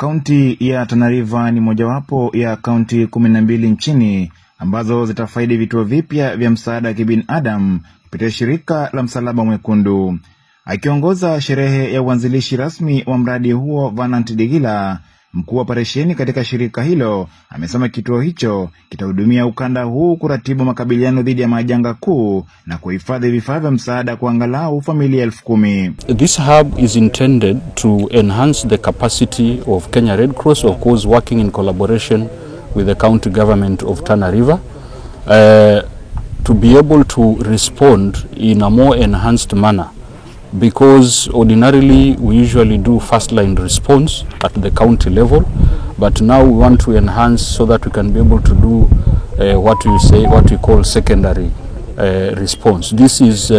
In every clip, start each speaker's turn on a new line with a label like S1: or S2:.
S1: Kaunti ya Tana River ni mojawapo ya kaunti 12 nchini ambazo zitafaidi vituo vipya vya msaada wa kibinadamu kupitia shirika la Msalaba Mwekundu. Akiongoza sherehe ya uanzilishi rasmi wa mradi huo, Vanant Digila, mkuu wa operesheni katika shirika hilo, amesema kituo hicho kitahudumia ukanda huu kuratibu makabiliano dhidi ya majanga kuu na kuhifadhi vifaa vya msaada kwa angalau familia 10,000.
S2: This hub is intended to enhance the capacity of Kenya Red Cross, of course working in collaboration with the county government of Tana River, to be able to respond in a more enhanced manner. Because ordinarily we usually do first line response at the county level, but now we want to enhance so that we can be able to do what we call secondary response. This is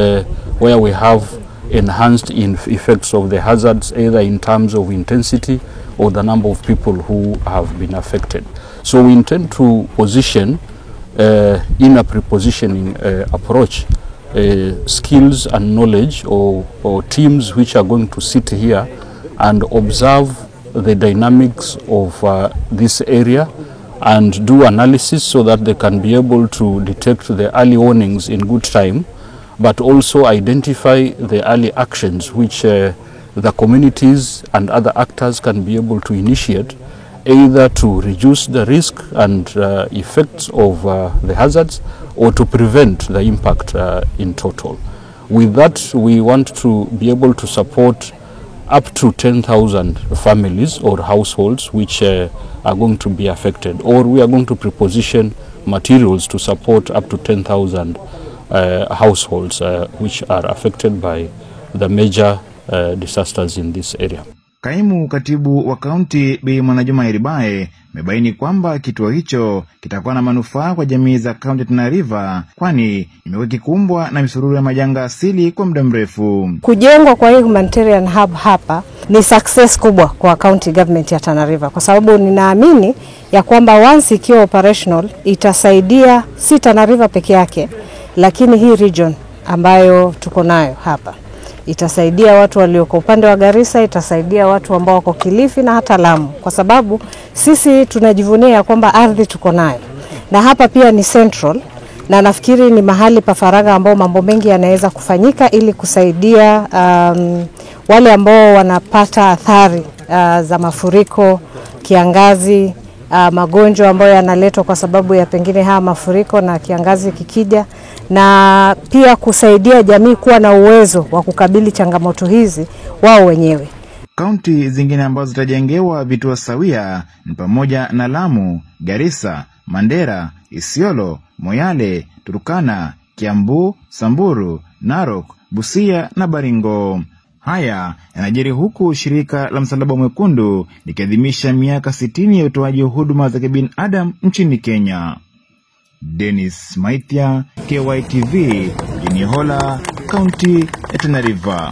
S2: where we have enhanced effects of the hazards, either in terms of intensity or the number of people who have been affected. So we intend to position in a prepositioning approach skills and knowledge or teams which are going to sit here and observe the dynamics of this area and do analysis so that they can be able to detect the early warnings in good time, but also identify the early actions which the communities and other actors can be able to initiate, either to reduce the risk and effects of the hazards or to prevent the impact in total. With that, we want to be able to support up to 10,000 families or households which are going to be affected, or we are going to preposition materials to support up to 10,000 households which are affected by the major disasters in this area.
S1: Kaimu katibu wa kaunti Bi Mwanajuma Iribae amebaini kwamba kituo hicho kitakuwa na manufaa kwa jamii za kaunti Tana River, kwani imekuwa kikumbwa na misururu ya majanga asili kwa muda mrefu.
S3: Kujengwa kwa hii humanitarian hub hapa ni success kubwa kwa county government ya Tana River, kwa sababu ninaamini ya kwamba once ikiwa operational itasaidia si Tana River peke yake, lakini hii region ambayo tuko nayo hapa. Itasaidia watu walioko upande wa Garissa, itasaidia watu ambao wako Kilifi na hata Lamu, kwa sababu sisi tunajivunia kwamba ardhi tuko nayo. Na hapa pia ni central, na nafikiri ni mahali pa faraga ambao mambo mengi yanaweza kufanyika ili kusaidia wale ambao wanapata athari za mafuriko, kiangazi, magonjwa ambayo yanaletwa kwa sababu ya pengine haya mafuriko na kiangazi kikija, na pia kusaidia jamii kuwa na uwezo wa kukabili changamoto hizi wao wenyewe.
S1: Kaunti zingine ambazo zitajengewa vituo sawia ni pamoja na Lamu, Garissa, Mandera, Isiolo, Moyale, Turkana, Kiambu, Samburu, Narok, Busia na Baringo. Haya yanajiri huku shirika la Msalaba Mwekundu likiadhimisha miaka 60 ya utoaji huduma za kibinadamu nchini Kenya. Dennis Maithia, KYTV, Jini Hola, Kaunti ya Tana River.